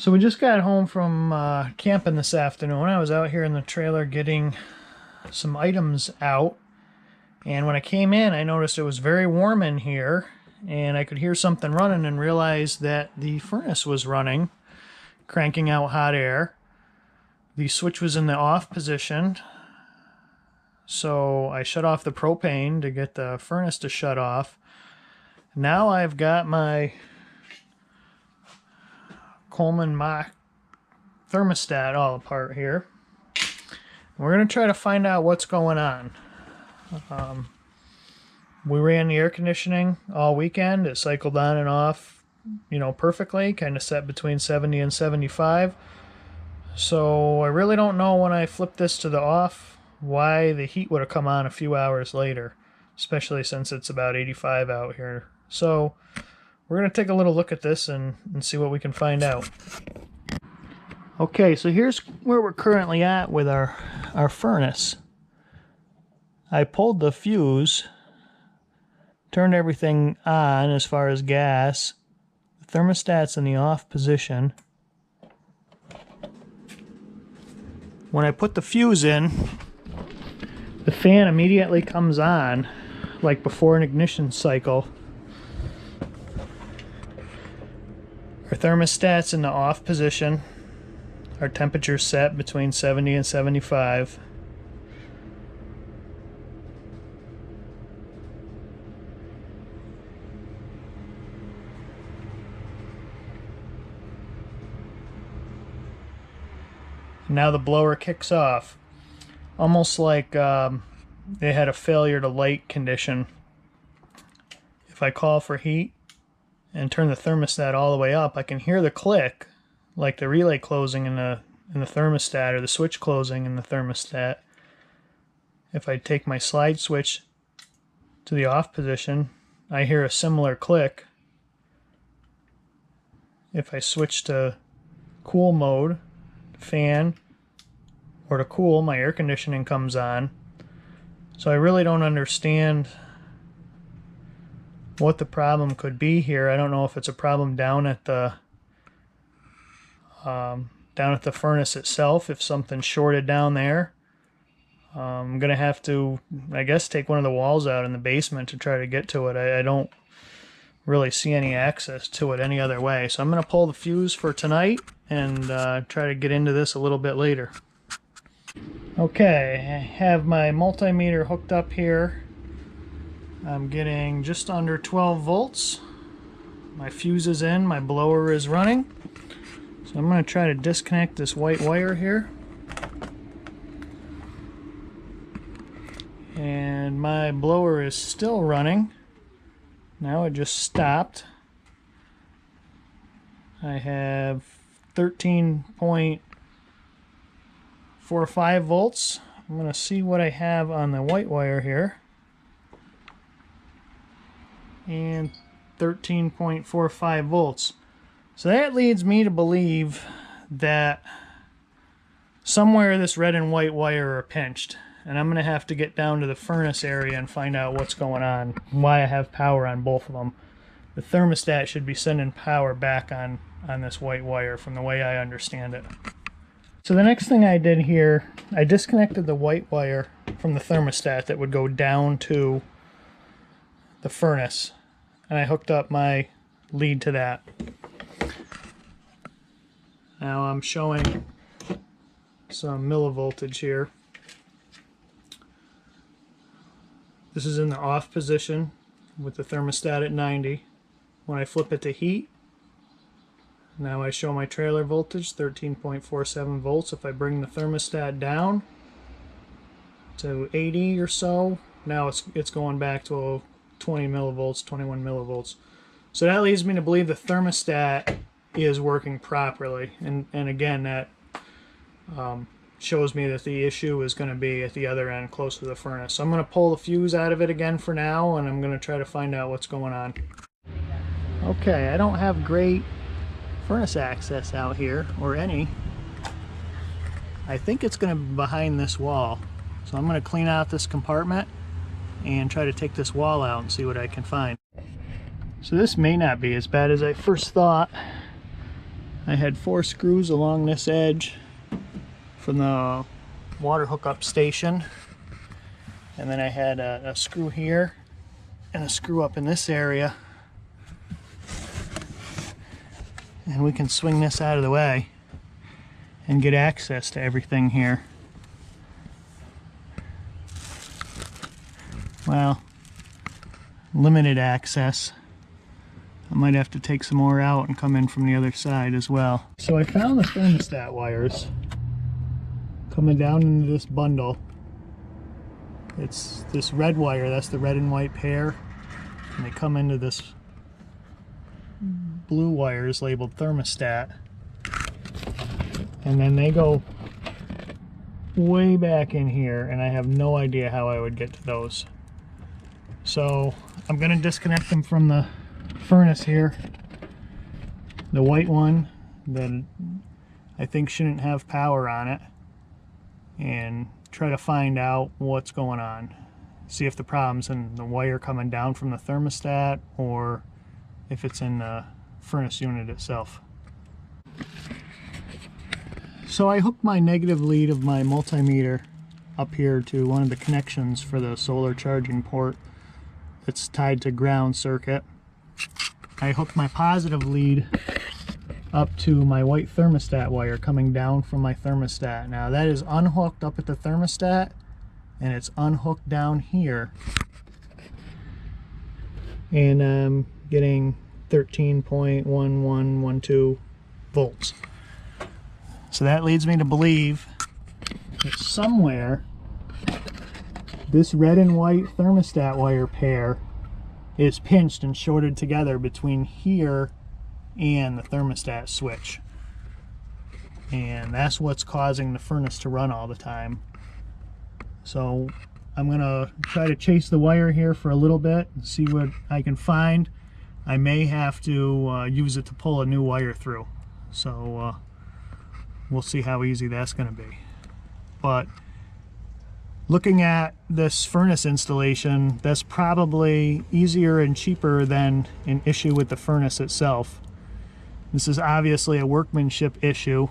So we just got home from camping this afternoon. I was out here in the trailer getting some items out, and when I came in I noticed it was very warm in here, and I could hear something running and realized that the furnace was running, cranking out hot air. The switch was in the off position, so I shut off the propane to get the furnace to shut off. Now I've got my Coleman Mach thermostat all apart here. We're going to try to find out what's going on. We ran the air conditioning all weekend. It cycled on and off, perfectly, kind of set between 70 and 75. So I really don't know when I flipped this to the off why the heat would have come on a few hours later, especially since it's about 85 out here. So we're going to take a little look at this and see what we can find out. Okay, so here's where we're currently at with our furnace. I pulled the fuse, turned everything on as far as gas. The thermostat's in the off position. When I put the fuse in, the fan immediately comes on, like before an ignition cycle. Our thermostat's in the off position. Our temperature's set between 70 and 75. Now the blower kicks off, almost like they had a failure to light condition. If I call for heat and turn the thermostat all the way up, I can hear the click, like the relay closing in the thermostat, or the switch closing in the thermostat. If I take my slide switch to the off position, I hear a similar click. If I switch to cool mode, fan, or to cool, my air conditioning comes on. So I really don't understand what the problem could be here. I don't know if it's a problem down at the furnace itself, if something's shorted down there. I'm gonna have to, I guess, take one of the walls out in the basement to try to get to it. I don't really see any access to it any other way. So I'm gonna pull the fuse for tonight and try to get into this a little bit later. Okay, I have my multimeter hooked up here. I'm getting just under 12 volts. My fuse is in, my blower is running. So I'm going to try to disconnect this white wire here. And my blower is still running. Now it just stopped. I have 13.45 volts. I'm going to see what I have on the white wire here. And 13.45 volts. So that leads me to believe that somewhere this red and white wire are pinched, and I'm going to have to get down to the furnace area and find out what's going on, why I have power on both of them. The thermostat should be sending power back on this white wire from the way I understand it. So the next thing I did here, I disconnected the white wire from the thermostat that would go down to the furnace, and I hooked up my lead to that. Now I'm showing some millivoltage here. This is in the off position with the thermostat at 90. When I flip it to heat, now I show my trailer voltage, 13.47 volts. If I bring the thermostat down to 80 or so, now it's going back to 20 millivolts, 21 millivolts. So that leads me to believe the thermostat is working properly, and again, that shows me that the issue is going to be at the other end, close to the furnace. So I'm going to pull the fuse out of it again for now, and I'm going to try to find out what's going on. Okay, I don't have great furnace access out here, or any. I think it's going to be behind this wall. So I'm going to clean out this compartment and try to take this wall out and see what I can find. So this may not be as bad as I first thought. I had 4 screws along this edge from the water hookup station, and then I had a screw here and a screw up in this area, and we can swing this out of the way and get access to everything here. Well, limited access. I might have to take some more out and come in from the other side as well. So I found the thermostat wires coming down into this bundle. It's this red wire, that's the red and white pair, and they come into this blue wires labeled thermostat, and then they go way back in here, and I have no idea how I would get to those. So I'm going to disconnect them from the furnace here, the white one that I think shouldn't have power on it, and try to find out what's going on. See if the problem's in the wire coming down from the thermostat or if it's in the furnace unit itself. So I hooked my negative lead of my multimeter up here to one of the connections for the solar charging port that's tied to ground circuit. I hooked my positive lead up to my white thermostat wire coming down from my thermostat. Now that is unhooked up at the thermostat, and it's unhooked down here, and I'm getting 13.1112 volts. So that leads me to believe that somewhere this red and white thermostat wire pair is pinched and shorted together between here and the thermostat switch, and that's what's causing the furnace to run all the time. So I'm gonna try to chase the wire here for a little bit and see what I can find. I may have to use it to pull a new wire through, so we'll see how easy that's going to be. But looking at this furnace installation, that's probably easier and cheaper than an issue with the furnace itself. This is obviously a workmanship issue,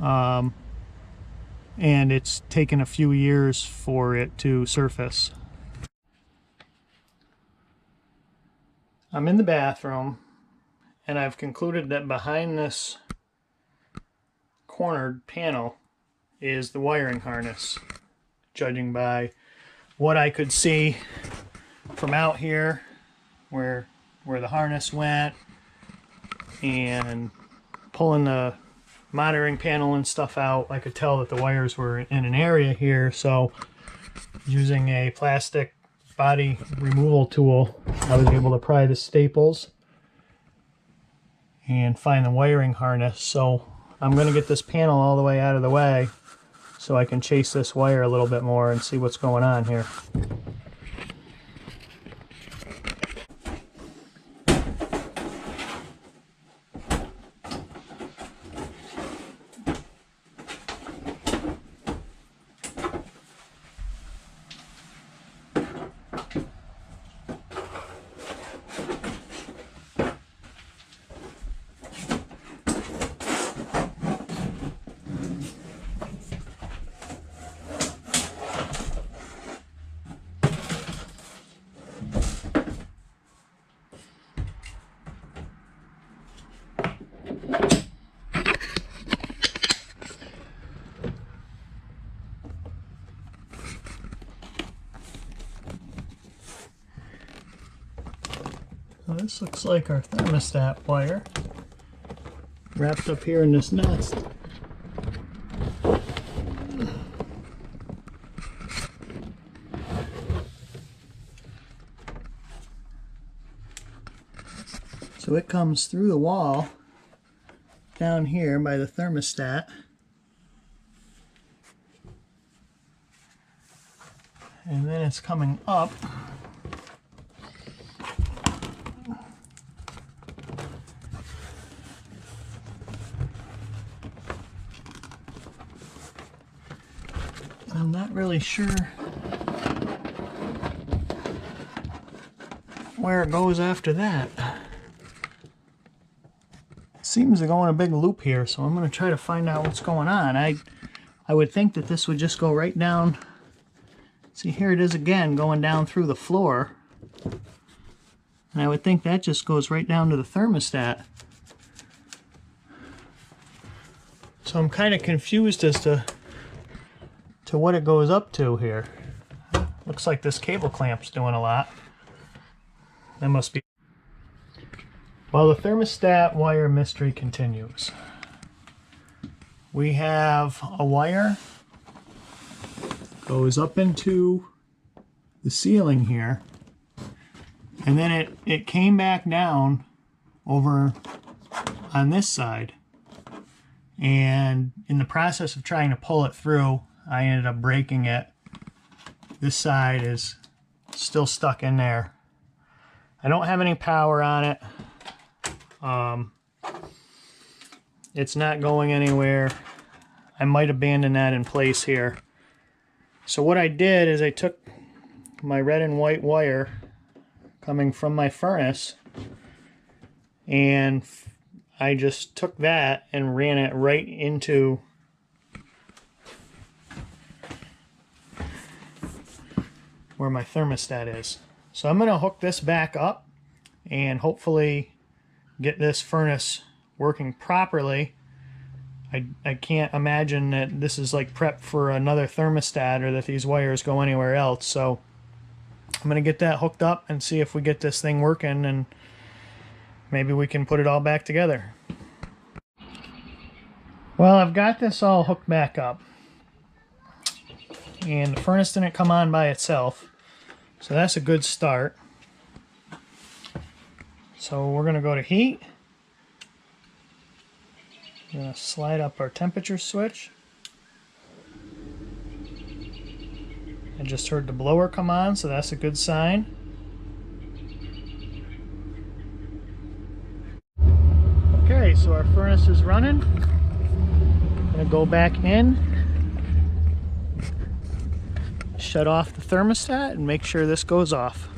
and it's taken a few years for it to surface. I'm in the bathroom, and I've concluded that behind this cornered panel is the wiring harness, judging by what I could see from out here where the harness went, and pulling the monitoring panel and stuff out. I could tell that the wires were in an area here, so using a plastic body removal tool, I was able to pry the staples and find the wiring harness. So I'm going to get this panel all the way out of the way so I can chase this wire a little bit more and see what's going on here. Well, this looks like our thermostat wire wrapped up here in this nest. So it comes through the wall down here by the thermostat, and then it's coming up I'm not really sure where it goes after that. seems to go in a big loop here, so I'm going to try to find out what's going on. I would think that this would just go right down. See, here it is again, going down through the floor. And I would think that just goes right down to the thermostat. So I'm kind of confused as to what it goes up to here. Looks like this cable clamp's doing a lot. That must be... Well, the thermostat wire mystery continues. We have a wire goes up into the ceiling here, and then it came back down over on this side, and in the process of trying to pull it through, I ended up breaking it. This side is still stuck in there. I don't have any power on it. It's not going anywhere. I might abandon that in place here. So what I did is I took my red and white wire coming from my furnace, and I just took that and ran it right into where my thermostat is. So I'm going to hook this back up and hopefully get this furnace working properly. I can't imagine that this is like prep for another thermostat or that these wires go anywhere else. So I'm going to get that hooked up and see if we get this thing working, and maybe we can put it all back together. Well, I've got this all hooked back up, and the furnace didn't come on by itself, so that's a good start. So we're going to go to heat. We're going to slide up our temperature switch. I just heard the blower come on, so that's a good sign. Okay, so our furnace is running. I'm going to go back in, shut off the thermostat, and make sure this goes off.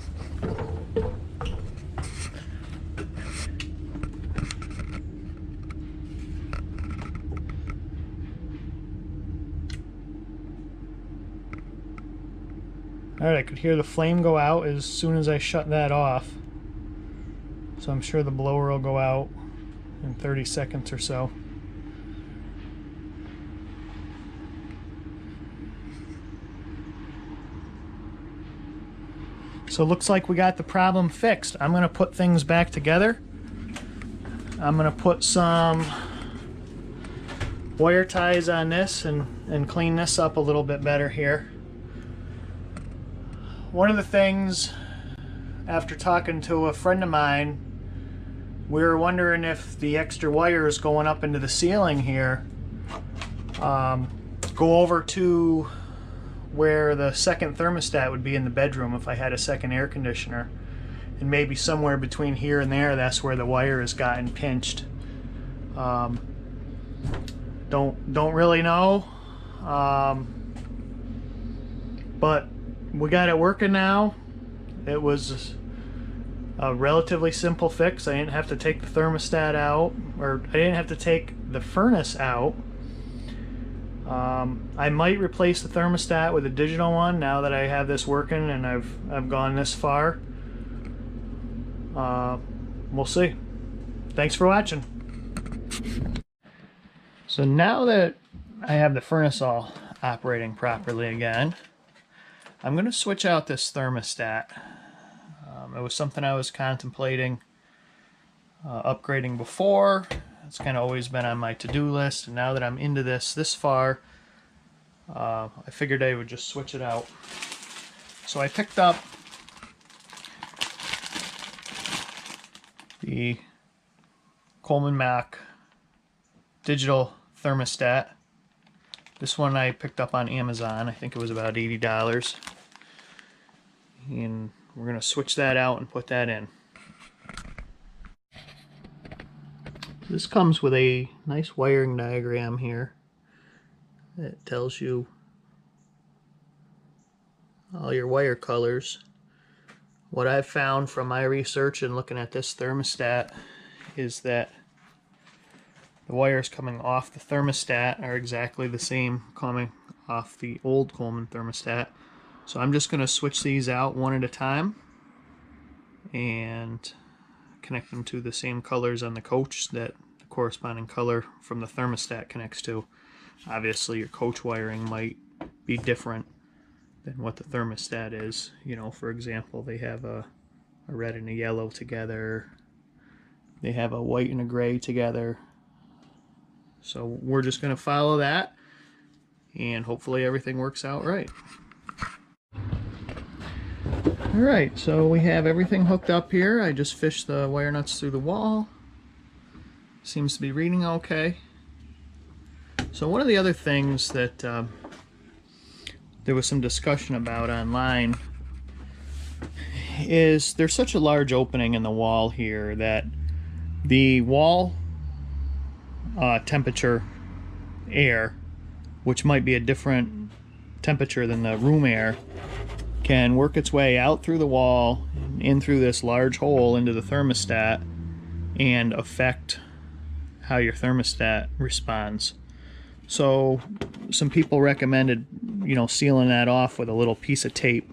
Alright, I could hear the flame go out as soon as I shut that off. So I'm sure the blower will go out in 30 seconds or so. So it looks like we got the problem fixed. I'm going to put things back together. I'm going to put some wire ties on this and clean this up a little bit better here. One of the things, after talking to a friend of mine, we were wondering if the extra wires going up into the ceiling here go over to where the second thermostat would be in the bedroom if I had a second air conditioner. And maybe somewhere between here and there, that's where the wire has gotten pinched. Don't really know. But we got it working now. It was a relatively simple fix. I didn't have to take the thermostat out, or I didn't have to take the furnace out. I might replace the thermostat with a digital one now that I have this working and I've gone this far. We'll see. Thanks for watching. So now that I have the furnace all operating properly again, I'm going to switch out this thermostat. It was something I was contemplating upgrading before. It's kind of always been on my to-do list, and now that I'm into this far, I figured I would just switch it out. So I picked up the Coleman Mach digital thermostat. This one I picked up on Amazon. I think it was about $80. And we're going to switch that out and put that in. This comes with a nice wiring diagram here that tells you all your wire colors. What I've found from my research and looking at this thermostat is that the wires coming off the thermostat are exactly the same coming off the old Coleman thermostat. So I'm just going to switch these out one at a time and connect them to the same colors on the coach that the corresponding color from the thermostat connects to. Obviously your coach wiring might be different than what the thermostat is. You know, for example, they have a red and a yellow together. They have a white and a gray together. So we're just going to follow that, and hopefully everything works out right. Alright, so we have everything hooked up here. I just fished the wire nuts through the wall. Seems to be reading okay. So one of the other things that there was some discussion about online is there's such a large opening in the wall here that the wall temperature air, which might be a different temperature than the room air, can work its way out through the wall, in through this large hole into the thermostat, and affect how your thermostat responds. So some people recommended, you know, sealing that off with a little piece of tape,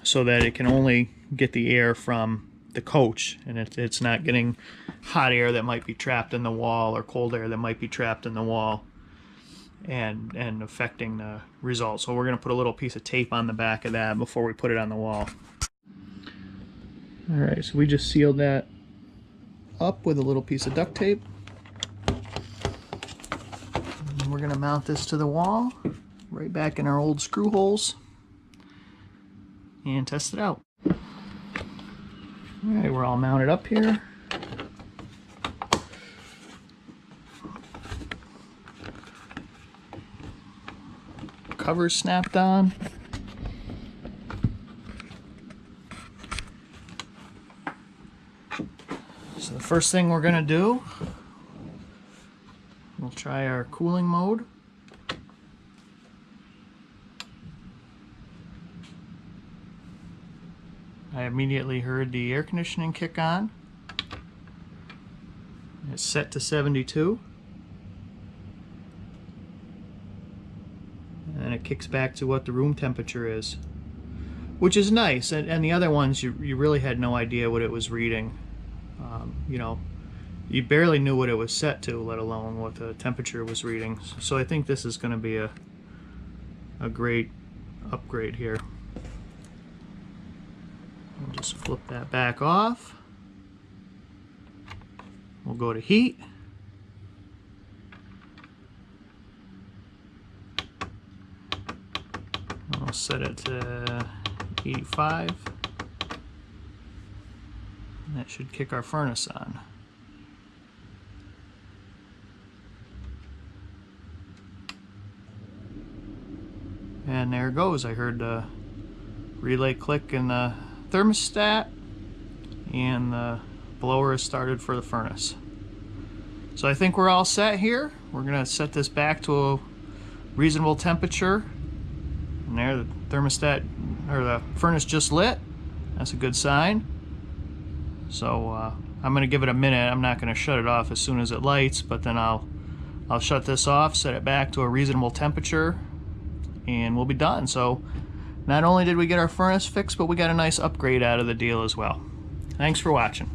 so that it can only get the air from the coach, and it's not getting hot air that might be trapped in the wall or cold air that might be trapped in the wall and affecting the result. So we're going to put a little piece of tape on the back of that before we put it on the wall. Alright, so we just sealed that up with a little piece of duct tape. And we're going to mount this to the wall right back in our old screw holes and test it out. Alright, we're all mounted up here. Cover's snapped on. So the first thing we're going to do, we'll try our cooling mode. I immediately heard the air conditioning kick on. It's set to 72. And it kicks back to what the room temperature is, which is nice. And the other ones, you really had no idea what it was reading. You know, you barely knew what it was set to, let alone what the temperature was reading. So I think this is going to be a great upgrade here. We'll just flip that back off. We'll go to heat. I'll set it to 85. And that should kick our furnace on. And there it goes. I heard the relay click in the thermostat, and the blower has started for the furnace. So I think we're all set here. We're going to set this back to a reasonable temperature. And there, the thermostat, or the furnace just lit. That's a good sign. So I'm going to give it a minute. I'm not going to shut it off as soon as it lights, but then I'll shut this off, set it back to a reasonable temperature, and we'll be done. So not only did we get our furnace fixed, but we got a nice upgrade out of the deal as well. Thanks for watching.